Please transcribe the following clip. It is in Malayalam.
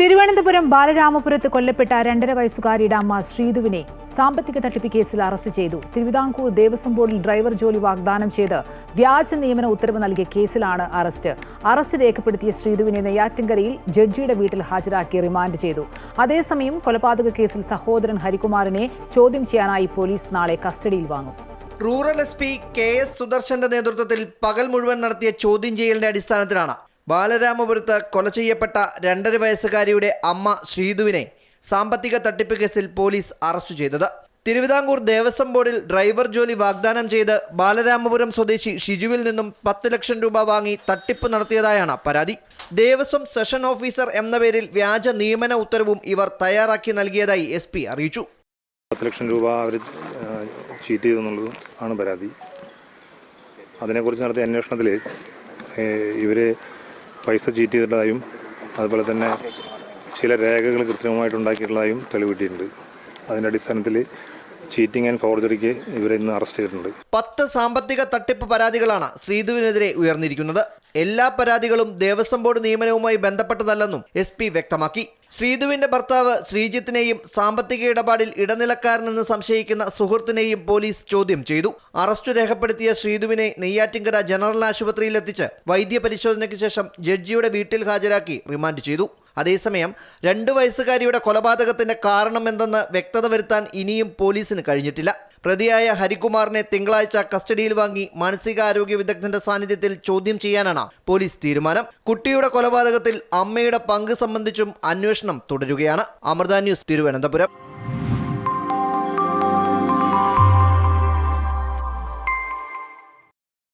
തിരുവനന്തപുരം ബാലരാമപുരത്ത് കൊല്ലപ്പെട്ട 2.5 വയസ്സുകാരിയുടെ അമ്മ ശ്രീധുവിനെ സാമ്പത്തിക തട്ടിപ്പ് കേസിൽ അറസ്റ്റ് ചെയ്തു. തിരുവിതാംകൂർ ദേവസ്വം ബോർഡിൽ ഡ്രൈവർ ജോലി വാഗ്ദാനം ചെയ്ത് വ്യാജ നിയമന ഉത്തരവ് നൽകിയ കേസിലാണ് അറസ്റ്റ്. അറസ്റ്റ് രേഖപ്പെടുത്തിയ ശ്രീധുവിനെ നെയ്യാറ്റിൻകരയിൽ ജഡ്ജിയുടെ വീട്ടിൽ ഹാജരാക്കി റിമാൻഡ് ചെയ്തു. അതേസമയം കൊലപാതക കേസിൽ സഹോദരൻ ഹരികുമാറിനെ ചോദ്യം ചെയ്യാനായി പോലീസ് നാളെ കസ്റ്റഡിയിൽ വാങ്ങും. Rural SP. കെ.എസ്. സുദർശന്റെ നേതൃത്വത്തിൽ പകൽ മുഴുവൻ നടത്തിയ ചോദ്യം ചെയ്യലിന്റെ അടിസ്ഥാനത്തിലാണ് ബാലരാമപുരത്ത് കൊല ചെയ്യപ്പെട്ട 2.5 വയസ്സുകാരിയുടെ അമ്മ ശ്രീധുവിനെ സാമ്പത്തിക തട്ടിപ്പ് കേസിൽ പോലീസ് അറസ്റ്റ് ചെയ്തത്. തിരുവിതാംകൂർ ദേവസ്വം ബോർഡിൽ ഡ്രൈവർ ജോലി വാഗ്ദാനം ചെയ്ത് ബാലരാമപുരം സ്വദേശി ഷിജുവിൽ നിന്നും 10 ലക്ഷം രൂപ വാങ്ങി തട്ടിപ്പ് നടത്തിയതായാണ് പരാതി. ദേവസ്വം സെഷൻ ഓഫീസർ എന്ന പേരിൽ വ്യാജ നിയമന ഉത്തരവും ഇവർ തയ്യാറാക്കി നൽകിയതായി SP അറിയിച്ചു. 10 ലക്ഷം രൂപ അവർ ചീറ്റ് ചെയ്തെന്നുള്ളത് ആണ് പരാതി. അതിനെക്കുറിച്ച് നടത്തിയ അന്വേഷണത്തിൽ ഇവർ പൈസ ചീറ്റ് ചെയ്തിട്ടതായും അതുപോലെ തന്നെ ചില രേഖകൾ കൃത്രിമമായിട്ടുണ്ടാക്കിയിട്ടുള്ളതായും തെളിവ് കിട്ടിയിട്ടുണ്ട്. അതിൻ്റെ അടിസ്ഥാനത്തിൽ ചീറ്റിംഗ് ആൻഡ് ഫോർജറിക്ക് ഇവരെ ഇന്ന് അറസ്റ്റ് ചെയ്തിട്ടുണ്ട്. 10 സാമ്പത്തിക തട്ടിപ്പ് പരാതികളാണ് ശ്രീധുവിനെതിരെ ഉയർന്നിരിക്കുന്നത്. എല്ലാ പരാതികളും ദേവസ്വം ബോർഡ് നിയമനവുമായി ബന്ധപ്പെട്ടതല്ലെന്നും SP വ്യക്തമാക്കി. ശ്രീധുവിന്റെ ഭർത്താവ് ശ്രീജിത്തിനെയും സാമ്പത്തിക ഇടപാടിൽ ഇടനിലക്കാരനെന്ന് സംശയിക്കുന്ന സുഹൃത്തിനെയും പോലീസ് ചോദ്യം ചെയ്തു. അറസ്റ്റ് രേഖപ്പെടുത്തിയ ശ്രീധുവിനെ നെയ്യാറ്റിൻകര ജനറൽ ആശുപത്രിയിൽ എത്തിച്ച് വൈദ്യപരിശോധനയ്ക്ക് ശേഷം ജഡ്ജിയുടെ വീട്ടിൽ ഹാജരാക്കി റിമാൻഡ് ചെയ്തു. അതേസമയം 2 വയസ്സുകാരിയുടെ കൊലപാതകത്തിന്റെ കാരണമെന്തെന്ന് വ്യക്തത വരുത്താൻ ഇനിയും പോലീസിന് കഴിഞ്ഞിട്ടില്ല. പ്രതിയായ ഹരികുമാറിനെ തിങ്കളാഴ്ച കസ്റ്റഡിയിൽ വാങ്ങി മാനസികാരോഗ്യ വിദഗ്ധന്റെ സാന്നിധ്യത്തിൽ ചോദ്യം ചെയ്യാനാണ് പോലീസ് തീരുമാനം. കുട്ടിയുടെ കൊലപാതകത്തിൽ അമ്മയുടെ പങ്ക് സംബന്ധിച്ചും അന്വേഷണം തുടരുകയാണ്. അമൃത ന്യൂസ്, തിരുവനന്തപുരം.